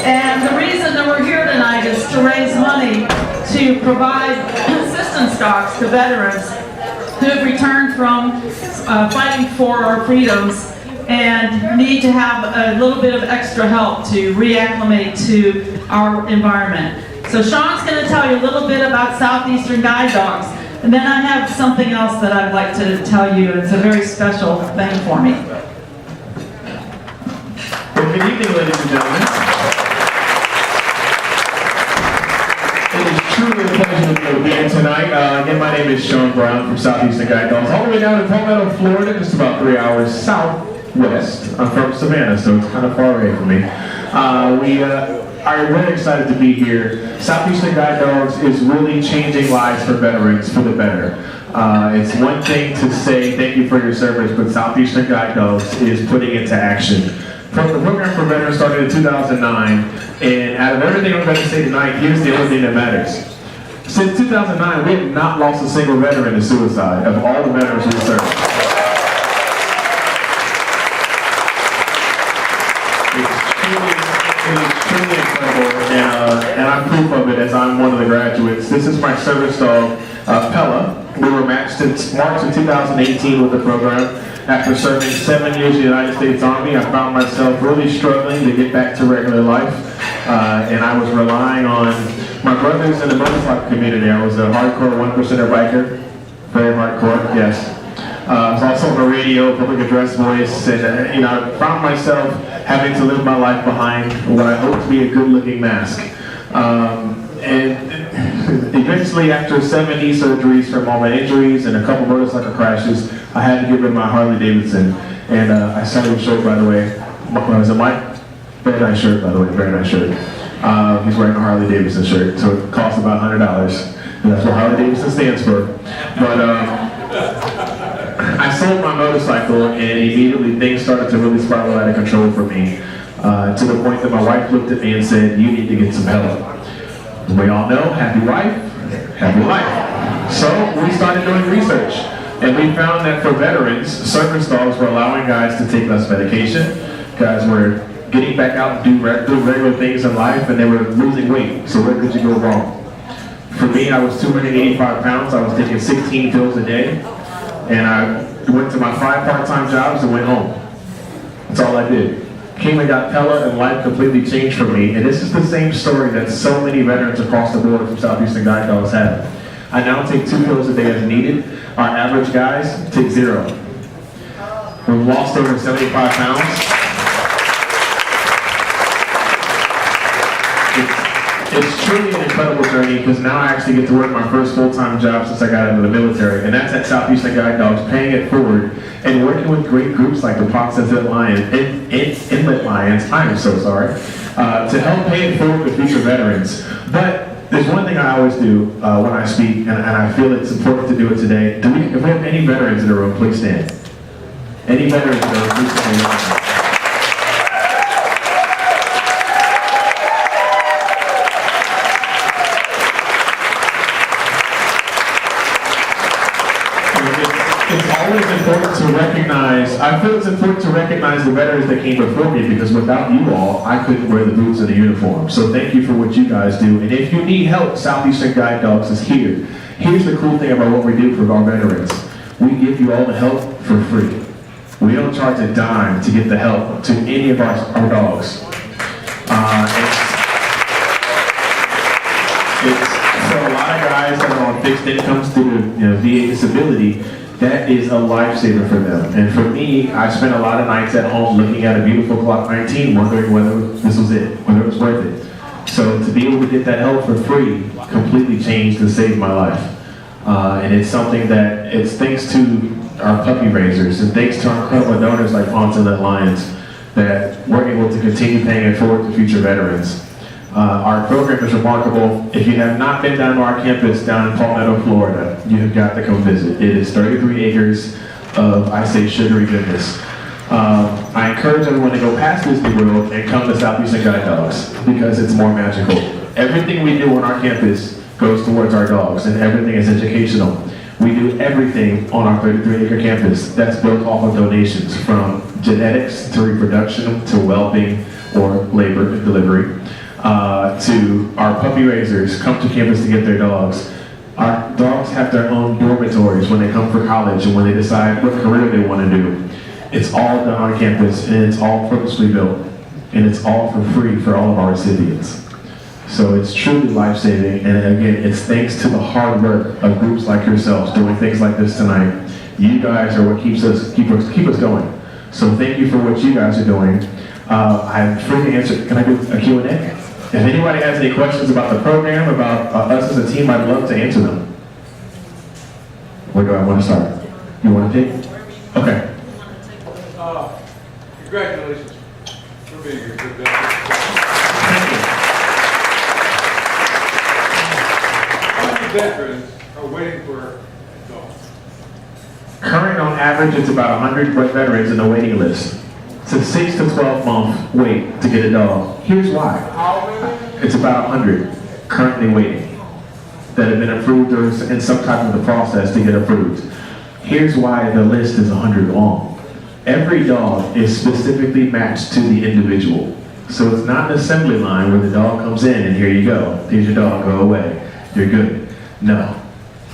And the reason that we're here tonight is to raise money to provide assistance dogs to veterans who have returned from fighting for our freedoms and need to have a little bit of extra help to reacclimate to our environment. So Shawn's going to tell you a little bit about Southeastern guide dogs, and then I have something else that I'd like to tell you. It's a very special thing for me. Well, good evening, ladies and gentlemen. It is truly a pleasure to be here tonight. Again, my name is Shawn from Southeastern Guide Dogs, all the way down in Palmetto, Florida, just about 3 hours southwest. I'm from Savannah, so it's kind of far away from me. We are very excited to be here. Southeastern Guide Dogs is really changing lives for veterans for the better. It's one thing to say thank you for your service, but Southeastern Guide Dogs is putting it to action. The program for veterans started in 2009, and out of everything I'm going to say tonight, here's the only thing that matters. Since 2009, we have not lost a single veteran to suicide of all the veterans we served. It's truly incredible, and I'm proof of it as I'm one of the graduates. This is my service dog, Pella. We were matched in March of 2018 with the program. After serving 7 years in the United States Army, I found myself really struggling to get back to regular life, and I was relying on my brothers in the motorcycle community. I was a hardcore 1%er biker, very hardcore, yes. I was also on the radio, public address voice, and I found myself having to live my life behind what I hoped to be a good-looking mask. And eventually, after 7 knee surgeries from all my injuries and a couple motorcycle crashes, I had to give in my Harley Davidson. And I sent him a shirt, by the way. Was it Mike? Very nice shirt, by the way, very nice shirt. He's wearing a Harley Davidson shirt, so it costs about $100. And that's what Harley Davidson stands for. But I sold my motorcycle, and immediately things started to really spiral out of control for me, to the point that my wife looked at me and said, "You need to get some help." We all know, happy wife, happy life. So we started doing research, and we found that for veterans, service dogs were allowing guys to take less medication. Guys were getting back out and do regular things in life, and they were losing weight. So where could you go wrong? For me, I was 285 pounds. I was taking 16 pills a day, and I went to my 5 part-time jobs and went home. That's all I did. Came and got Pella, and life completely changed for me. And this is the same story that so many veterans across the board from Southeastern Guide Dogs have. I now take 2 pills a day as needed. Our average guys take 0. We've lost over 75 pounds. It's truly an incredible journey, because now I actually get to work my first full-time job since I got out of the military, and that's at Southeastern Guide Dogs, paying it forward and working with great groups like the Ponce Inlet Lions, I am so sorry, to help pay it forward with future veterans. But there's one thing I always do when I speak, and I feel it's important to do it today. If we have any veterans in the room, please stand. Any veterans in the room, please stand. I feel it's important to recognize the veterans that came before me, because without you all, I couldn't wear the boots and the uniform. So thank you for what you guys do. And if you need help, Southeastern Guide Dogs is here. Here's the cool thing about what we do for our veterans. We give you all the help for free. We don't charge a dime to get the help to any of our dogs. For a lot of guys that are on fixed incomes due to VA disability, that is a lifesaver for them. And for me, I spent a lot of nights at home looking at a beautiful Glock 19, wondering whether this was it, whether it was worth it. So to be able to get that help for free completely changed and saved my life. And it's something that, it's thanks to our puppy raisers and thanks to our incredible donors like Ponce Inlet Lions that we're able to continue paying it forward to future veterans. Our program is remarkable. If you have not been down to our campus down in Palmetto, Florida, you have got to come visit. It is 33 acres of, I say, sugary goodness. I encourage everyone to go past Disney World and come to Southeastern Guide Dogs, because it's more magical. Everything we do on our campus goes towards our dogs, and everything is educational. We do everything on our 33-acre campus that's built off of donations, from genetics to reproduction to well-being. or labor and delivery, to our puppy raisers come to campus to get their dogs. Our dogs have their own dormitories when they come for college and when they decide what career they want to do. It's all done on campus, and it's all purposely built, and it's all for free for all of our recipients. So it's truly life-saving, and again, it's thanks to the hard work of groups like yourselves doing things like this tonight. You guys are what keep us going. So thank you for what you guys are doing. I'm free to answer. Can I do a Q&A? If anybody has any questions about the program, about us as a team, I'd love to answer them. Where do I want to start? You want to take? Okay. Congratulations for being here. Thank you. How many veterans are waiting for a dog? Current on average, it's about 100 veterans in the waiting list. It's a 6 to 12 month wait to get a dog. Here's why. How many? It's about 100 currently waiting that have been approved or in some type of the process to get approved. Here's why the list is 100 long. Every dog is specifically matched to the individual. So it's not an assembly line where the dog comes in and here you go. Here's your dog, go away. You're good. No.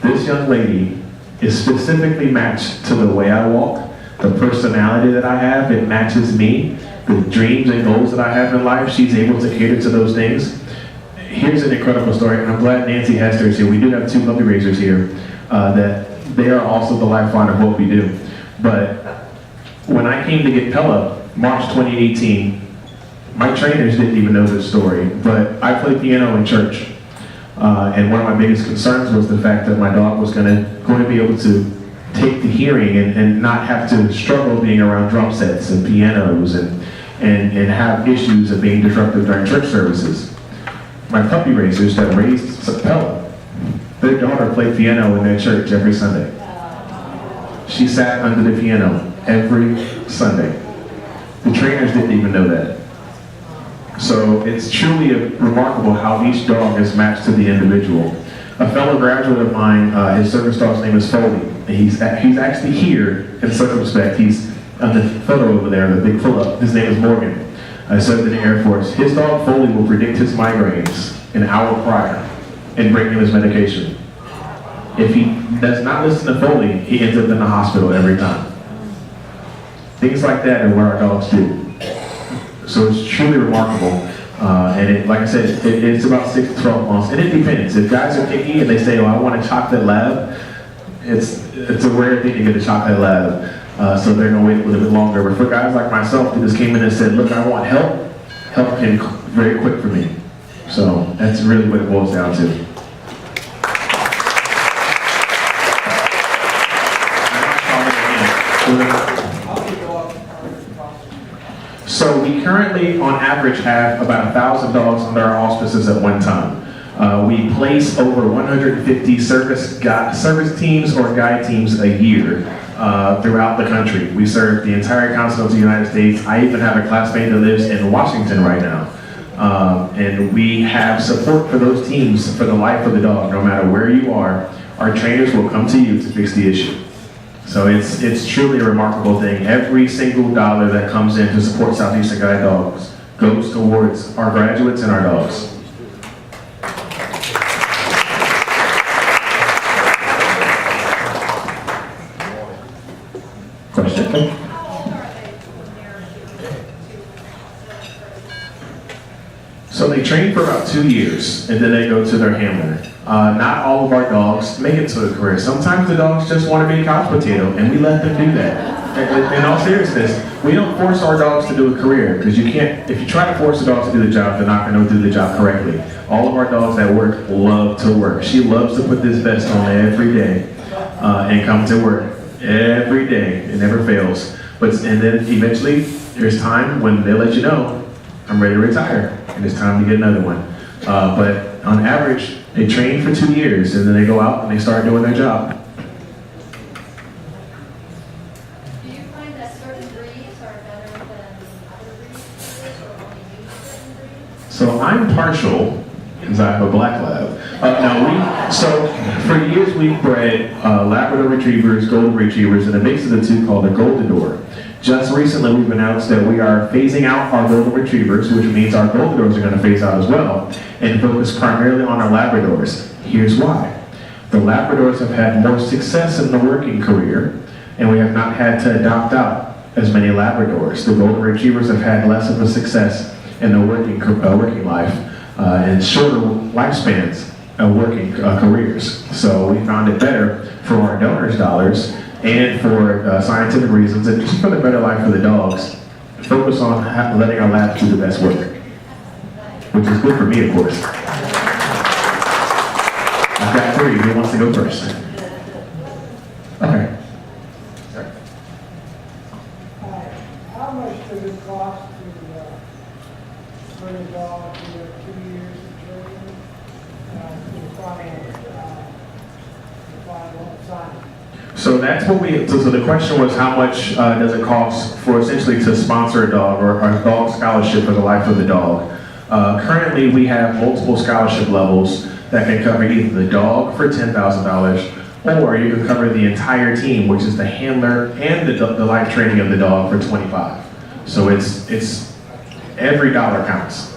This young lady is specifically matched to the way I walk, the personality that I have. It matches me. The dreams and goals that I have in life, she's able to cater to those things. Here's an incredible story, and I'm glad Nancy Hester's here. We do have 2 puppy raisers here that they are also the lifeline of what we do. But when I came to get Pella, March 2018, my trainers didn't even know this story, but I played piano in church. And one of my biggest concerns was the fact that my dog was going to be able to take the hearing and not have to struggle being around drum sets and pianos and have issues of being disruptive during church services. My puppy raisers that raised Pella, their daughter played piano in their church every Sunday. She sat under the piano every Sunday. The trainers didn't even know that. So it's truly remarkable how each dog is matched to the individual. A fellow graduate of mine, his service dog's name is Foley. And he's actually here in circumspect. He's on the photo over there, the big pull-up. His name is Morgan. I served in the Air Force. His dog Foley will predict his migraines an hour prior and bring him his medication. If he does not listen to Foley, he ends up in the hospital every time. Things like that are what our dogs do. So it's truly remarkable. And like I said, it's about 6 to 12 months. And it depends. If guys are picky and they say, oh, I want a chocolate lab, it's a rare thing to get a chocolate lab. So they're going to wait a little bit longer. But for guys like myself who just came in and said, look, I want help came very quick for me. So that's really what it boils down to. So we currently, on average, have about 1,000 dogs under our auspices at one time. We place over 150 service teams or guide teams a year throughout the country. We serve the entire continental United States. I even have a classmate that lives in Washington right now. And we have support for those teams for the life of the dog. No matter where you are, our trainers will come to you to fix the issue. So it's truly a remarkable thing. Every single dollar that comes in to support Southeastern Guide Dogs goes towards our graduates and our dogs. Question? So they train for about 2 years, and then they go to their handler. Not all of our dogs make it to a career. Sometimes the dogs just want to be a couch potato, and we let them do that. In all seriousness, we don't force our dogs to do a career, because you can't. If you try to force a dog to do the job, they're not going to do the job correctly. All of our dogs at work love to work. She loves to put this vest on every day and come to work every day. It never fails. And then eventually, there's time when they let you know, I'm ready to retire, and it's time to get another one. But on average, they train for 2 years, and then they go out and they start doing their job. Do you find that certain breeds are better than other breeds, or only use certain breeds? So I'm partial, because I have a black lab. So for years we've bred Labrador Retrievers, Golden Retrievers, and a mix of the two called a Golden Door. Just recently, we've announced that we are phasing out our Golden Retrievers, which means our Golden are going to phase out as well, and focus primarily on our Labradors. Here's why. The Labradors have had more success in the working career, and we have not had to adopt out as many Labradors. The Golden Retrievers have had less of a success in the working life and shorter lifespans of working careers. So we found it better for our donors' dollars and for scientific reasons, and just for the better life for the dogs, focus on letting our labs do the best work, which is good for me, of course. I've got 3. Who wants to go first? Okay. How much does it cost to bring a dog to 2 years of training to final assignment? So that's what so the question was, how much does it cost for essentially to sponsor a dog or a dog scholarship for the life of the dog? Currently, we have multiple scholarship levels that can cover either the dog for $10,000, or you can cover the entire team, which is the handler and the life training of the dog for $25,000. So it's every dollar counts.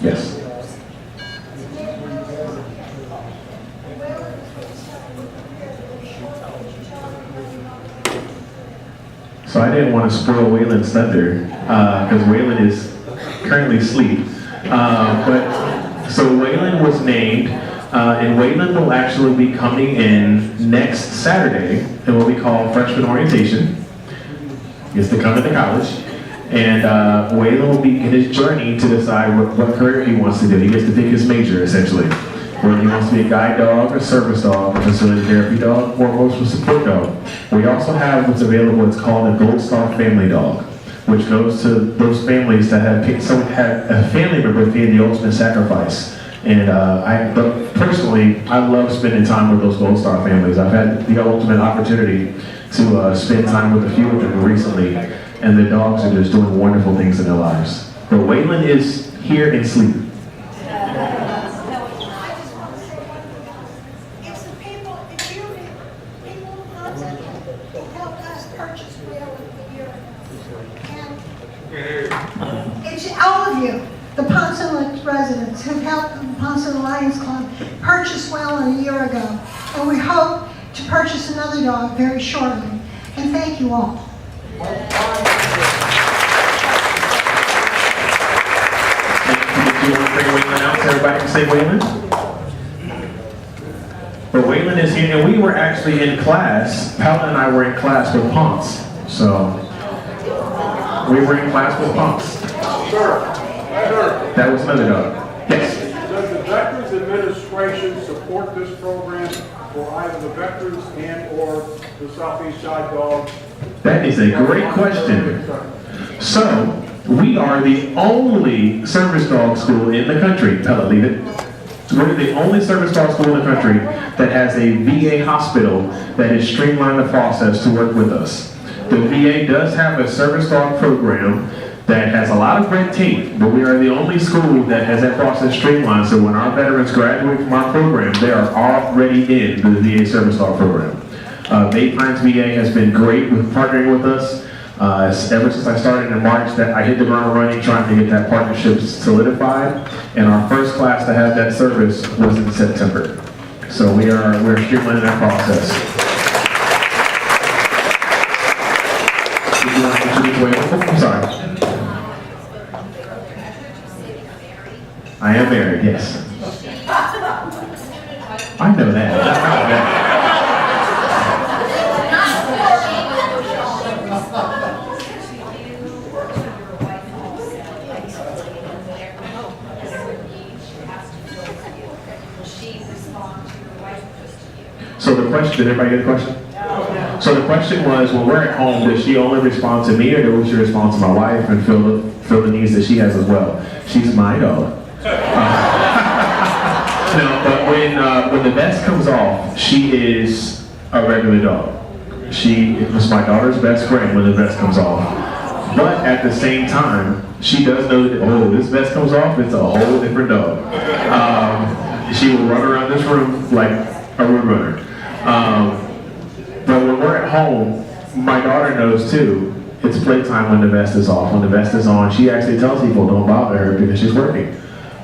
Yes. So I didn't want to spoil Whelan's thunder because Whelan is currently asleep. So Whelan was named, and Whelan will actually be coming in next Saturday in what we call freshman orientation. He gets to come into college. And Whelan will begin his journey to decide what career he wants to do. He gets to pick his major, essentially. Whether he wants to be a guide dog, a service dog, a facility therapy dog, or emotional support dog. We also have what's available, it's called a Gold Star Family Dog, which goes to those families that have a family member paying the ultimate sacrifice. And personally, I love spending time with those Gold Star families. I've had the ultimate opportunity to spend time with a few of them recently. And the dogs are just doing wonderful things in their lives. But Whelan is here and sleep. It's the people, it's you, people who helped us purchase Whelan a year ago. And it's all of you, the Ponce Inlet residents who helped the Ponce Inlet Lions Club purchase Whelan a year ago. And we hope to purchase another dog very shortly. And thank you all. Do you want to bring Whelan out so everybody can say Whelan? But Whelan is here, and we were actually in class. Paula and I were in class with Ponce. So, we were in class with Ponce. Sir, That was another dog. Yes. does the Veterans Administration support this program for either the veterans and or the Southeast Side dogs? That is a great question. So, we are the only service dog school in the country. Pella, leave it. We're the only service dog school in the country that has a VA hospital that has streamlined the process to work with us. The VA does have a service dog program that has a lot of red tape, but we are the only school that has that process streamlined. So when our veterans graduate from our program, they are already in the VA service dog program. Bay Pines VA has been great with partnering with us. Ever since I started in March, that I hit the ground running trying to get that partnership solidified. And our first class to have that service was in September. So we're streamlining that process. Did you want to introduce Whelan? I'm sorry. I am married, yes. I know that. So the question, did everybody get the question? So the question was, when we're at home, does she only respond to me, or does she respond to my wife and fill the needs that she has as well? She's my dog. No, but when the vest comes off, she is a regular dog. She was my daughter's best friend when the vest comes off. But at the same time, she does know that, oh, this vest comes off, it's a whole different dog. She will run around this room like a road runner. But when we're at home, my daughter knows too, it's playtime when the vest is off. When the vest is on, she actually tells people don't bother her because she's working.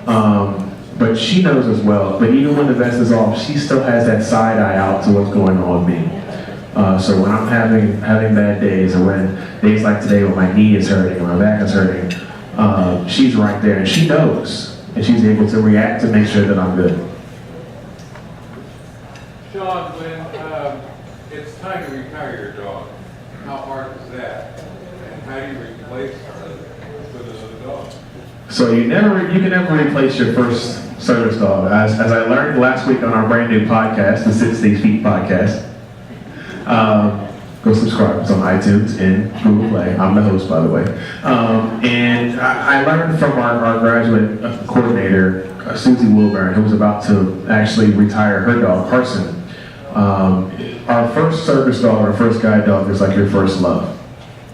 But she knows as well. But even when the vest is off, she still has that side eye out to what's going on with me. So when I'm having bad days, or when days like today when my knee is hurting or my back is hurting, she's right there and she knows. And she's able to react to make sure that I'm good. Shawn, when it's time to retire your dog, how hard is that? And how do you replace it with another dog? So you can never replace your first service dog. As I learned last week on our brand new podcast, the 60 Feet podcast. Go subscribe. It's on iTunes and Google Play. I'm the host, by the way. And I learned from our graduate coordinator, Susie Wilburn, who was about to actually retire her dog, Carson. Our first service dog, our first guide dog, is like your first love.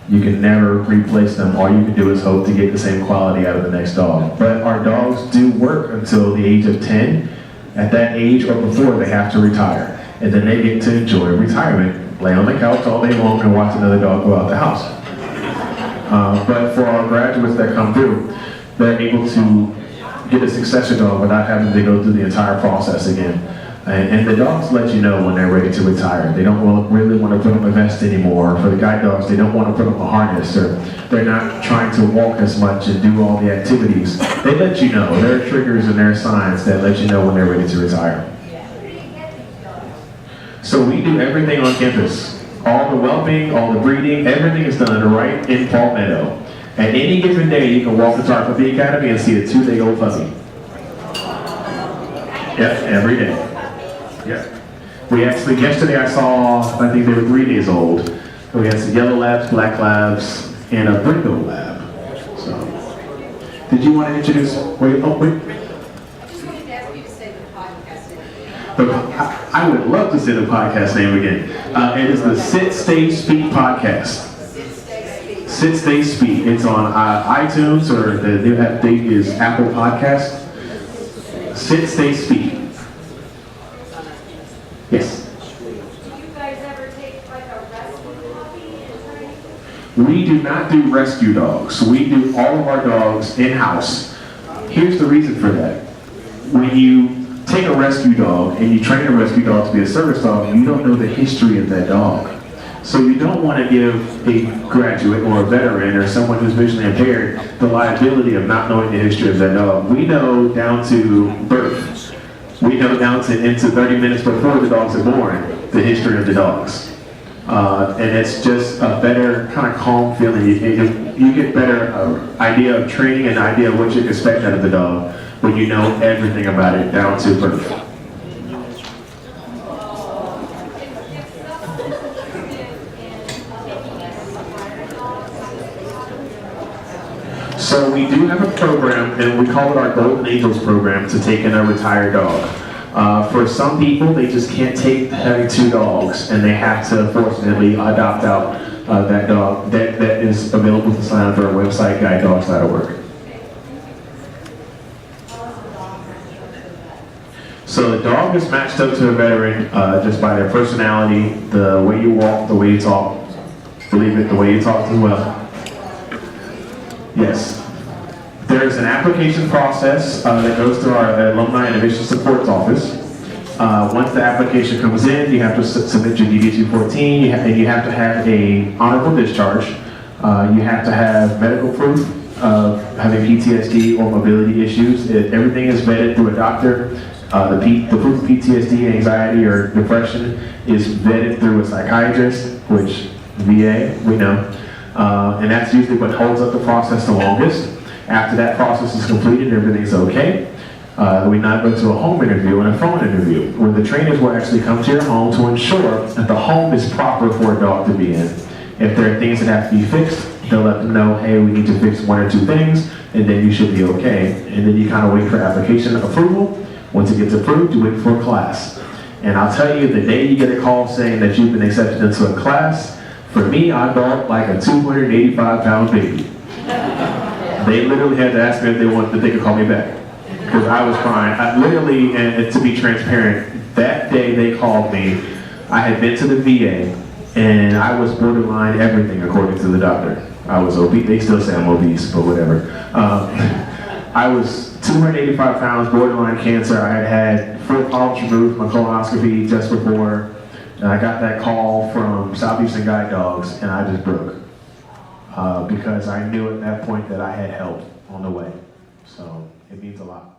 You can never replace them. All you can do is hope to get the same quality out of the next dog. But our dogs do work until the age of 10. At that age or before, they have to retire. And then they get to enjoy retirement. Lay on the couch all day long and watch another dog go out the house. But for our graduates that come through, they're able to get a successor dog without having to go through the entire process again. And the dogs let you know when they're ready to retire. They don't really want to put on a vest anymore. For the guide dogs, they don't want to put on a harness, or they're not trying to walk as much and do all the activities. They let you know. There are triggers and there are signs that let you know when they're ready to retire. So we do everything on campus. All the whelping, all the breeding, everything is done right in Palmetto. At any given day, you can walk into our puppy academy and see a 2-day-old puppy. Yep, every day. Yeah. We actually, yesterday I saw, I think they were 3 days old. We had some yellow labs, black labs, and a brindle lab. So, did you want to introduce, wait. I just wanted to ask you to say the podcast name. I would love to say the podcast name again. It is the Sit, Stay, Speak podcast. Sit, Stay, Speak. It's on iTunes, or the new update is Apple Podcast. Sit, Stay, Speak. Yes. Do you guys ever take like a rescue puppy and try to... We do not do rescue dogs. We do all of our dogs in-house. Here's the reason for that. When you take a rescue dog and you train a rescue dog to be a service dog, you don't know the history of that dog. So you don't want to give a graduate or a veteran or someone who's visually impaired the liability of not knowing the history of that dog. We know down to birth. We know down to into 30 minutes before the dogs are born the history of the dogs. And it's just a better kind of calm feeling. You get better idea of training and idea of what you can expect out of the dog when you know everything about it down to birth. So we do have a program, and we call it our Golden Angels program, to take in a retired dog. For some people, they just can't take having 2 dogs, and they have to fortunately adopt out that dog. That is available to sign up for our website, guidedogs.org. So the dog is matched up to a veteran just by their personality, the way you walk, the way you talk. Believe it, the way you talk as well. Yes. There's an application process that goes through our Alumni Innovation Support Office. Once the application comes in, you have to submit your DD-214, and you have to have a honorable discharge. You have to have medical proof of having PTSD or mobility issues. Everything is vetted through a doctor. The proof of PTSD, anxiety, or depression is vetted through a psychiatrist, which VA, we know. And that's usually what holds up the process the longest. After that process is completed, everything's okay. We now go to a home interview and a phone interview, where the trainers will actually come to your home to ensure that the home is proper for a dog to be in. If there are things that have to be fixed, they'll let them know, hey, we need to fix 1 or 2 things, and then you should be okay. And then you kind of wait for application approval. Once it gets approved, you wait for a class. And I'll tell you, the day you get a call saying that you've been accepted into a class, For me, I bought like a 285-pound baby. They literally had to ask me if they could call me back. Because I was crying. I literally, and to be transparent, that day they called me, I had been to the VA, and I was borderline everything according to the doctor. I was obese. They still say I'm obese, but whatever. I was 285 pounds, borderline cancer. I had had full polyps removed, my colonoscopy just before, and I got that call from Southeastern guide dogs, and I just broke. Because I knew at that point that I had help on the way. So it means a lot.